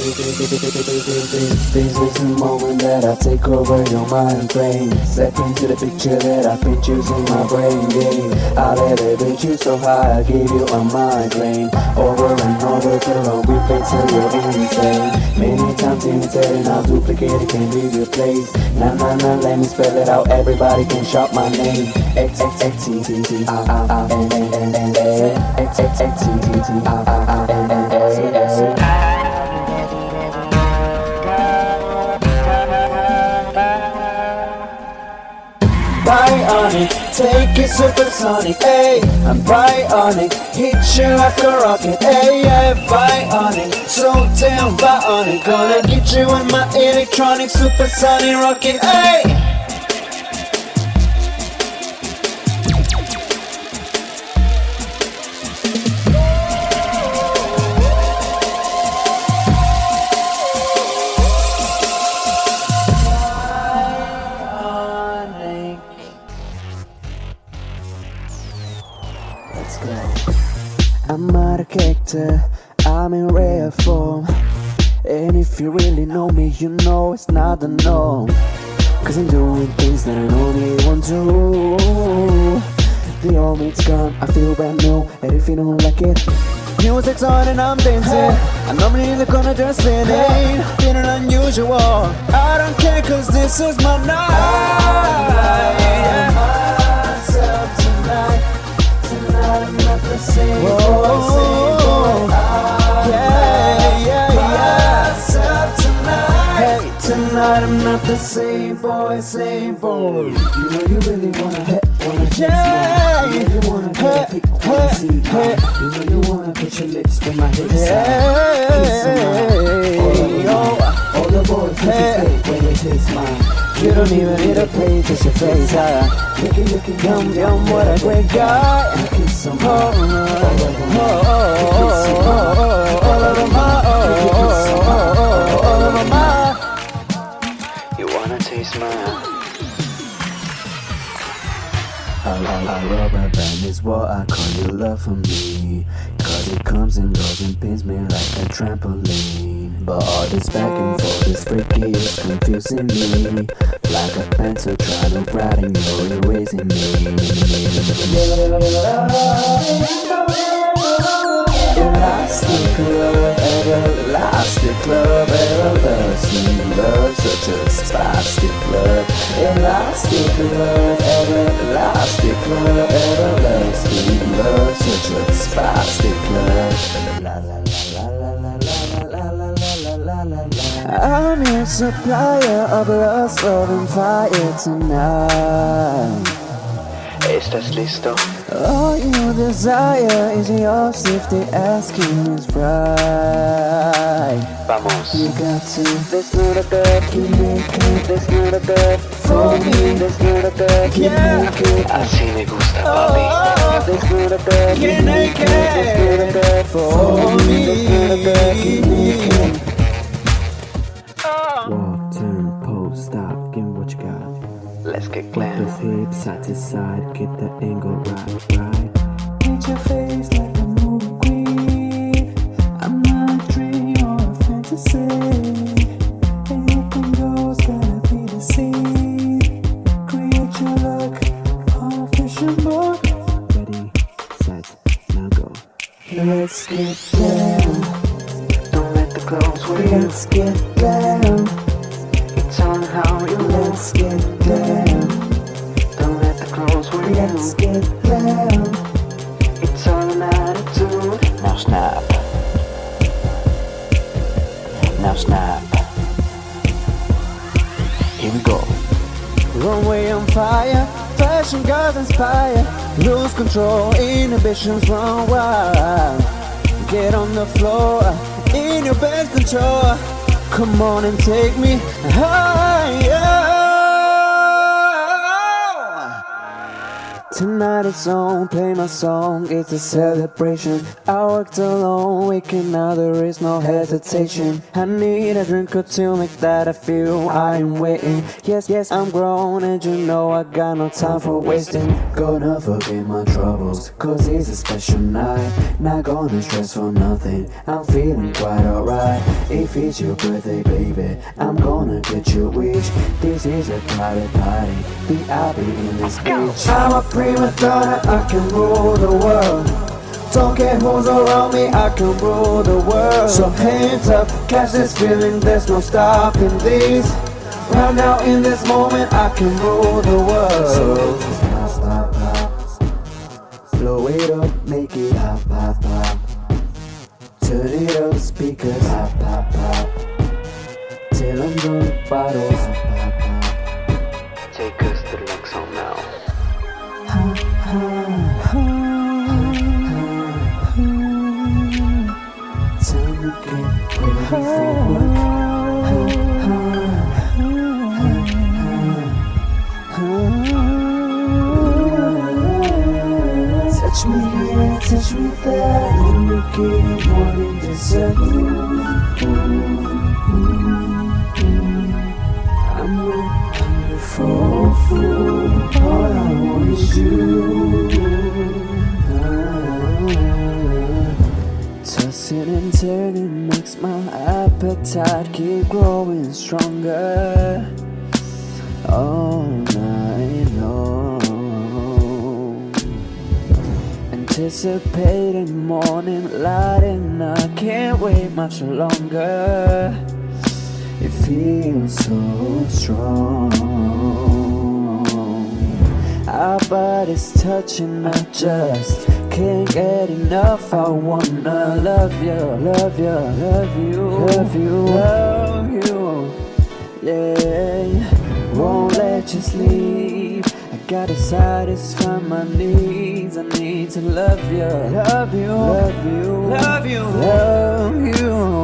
This is the moment that I take over your mind frame. Step into the picture that I've been choosing my brain game. I'll elevate you so high, I'll give you a migraine. Over and over, till we play till you're insane. Many times imitating, I'll duplicate it, can't be replaced. Nah, let me spell it out, everybody can shout my name. X X X T T T I I N N N A. X X X T T T I I N N A. Bionic, take it supersonic, ayy. I'm bionic, hit you like a rocket, ayy. Yeah, bionic, so damn bionic. Gonna get you in my electronic supersonic rocket, ayy. Let's go. I'm out of character, I'm in rare form. And if you really know me, you know it's not the norm. Cause I'm doing things that I only want to. The old meat's gone, I feel brand new. And if you don't like it, music's on and I'm dancing. I'm normally in the corner just sitting, feeling unusual. I don't care cause this is my night. I'm not the same boy, Hey, tonight I'm not the same boy, same boy. You know you really wanna taste mine. You know you wanna get a pick, wanna see mine. You know you wanna put your lips to my hips. Kiss mine. All the boys can just when they taste mine. You don't even need a play, just your face. Looking, yum, what a great guy. Kiss some more. You wanna taste mine? A rubber band is what I call your love for me. Cause it comes and goes and pins me like a trampoline. But all this back and forth is freaky, it's confusing me. Like a pencil trying to write and you're erasing me. Elastic love, elastic love, everlasting love, such a spastic love. Elastic love, everlastic love, everlasting love, such a spastic love. La la la la la la la la la la la. I'm your supplier of lust, love and fire tonight. ¿Estás listo? All you desire is yours if the asking is right. Vamos. You got to. There's not a bed, Keep making there's not a bed for me. There's not a bed, Keep making así me gusta, papi. There's not a bed, Get naked. there's not a bed For me. There's not a bed, Keep making. Walk, turn, pose, stop, give me what you got. let's get Those glam. hips side to side, get the angle right. Paint your face like a movie queen. I'm not a dream or a fantasy. Anything goes, gotta be the scene. Create your look on a fishing book. Ready, set, now go. Let's get down. Don't let the clothes wear you. Let's get down. It's on how you look. Let's get down. Don't let the clothes wear you. Let's get down. It's all an attitude. Now snap. Now snap. Here we go. Runway on fire, fashion girls inspire. Lose control, inhibitions run wild. Get on the floor, in your best control. Come on and take me higher. Tonight it's on, play my song, it's a celebration. I worked alone, waking now there is no hesitation. I need a drink or two, make that I feel I am waiting. Yes, I'm grown and you know I got no time for wasting. Gonna forget my troubles, cause it's a special night. Not gonna stress for nothing, I'm feeling quite alright. If it's your birthday, baby, I'm gonna get your wish. This is a private party, VIP in this bitch. I'm a prima donna, I can rule the world. Don't care who's around me, I can rule the world. So hands up, catch this feeling, there's no stopping this. Right now in this moment, I can rule the world. So just pop, blow it up, make it hot, pop, pop. Turn it up, speakers, pop, pop, pop. Till I'm done, bottles, pop, pop, pop. Take us to the next song now. Time to get ready for work. Touch me here, touch me there, let me get morning dessert. I'm hungry for food, all I want is you. Tossing and turning makes my appetite keep growing stronger all night long. Anticipating morning light and I can't wait much longer. It feels so strong. Our bodies touching, I just can't get enough. I wanna love you, love you, love you, love you, love you. Yeah, won't let you sleep. I gotta satisfy my needs. I need to love you, love you, love you, love you, love you.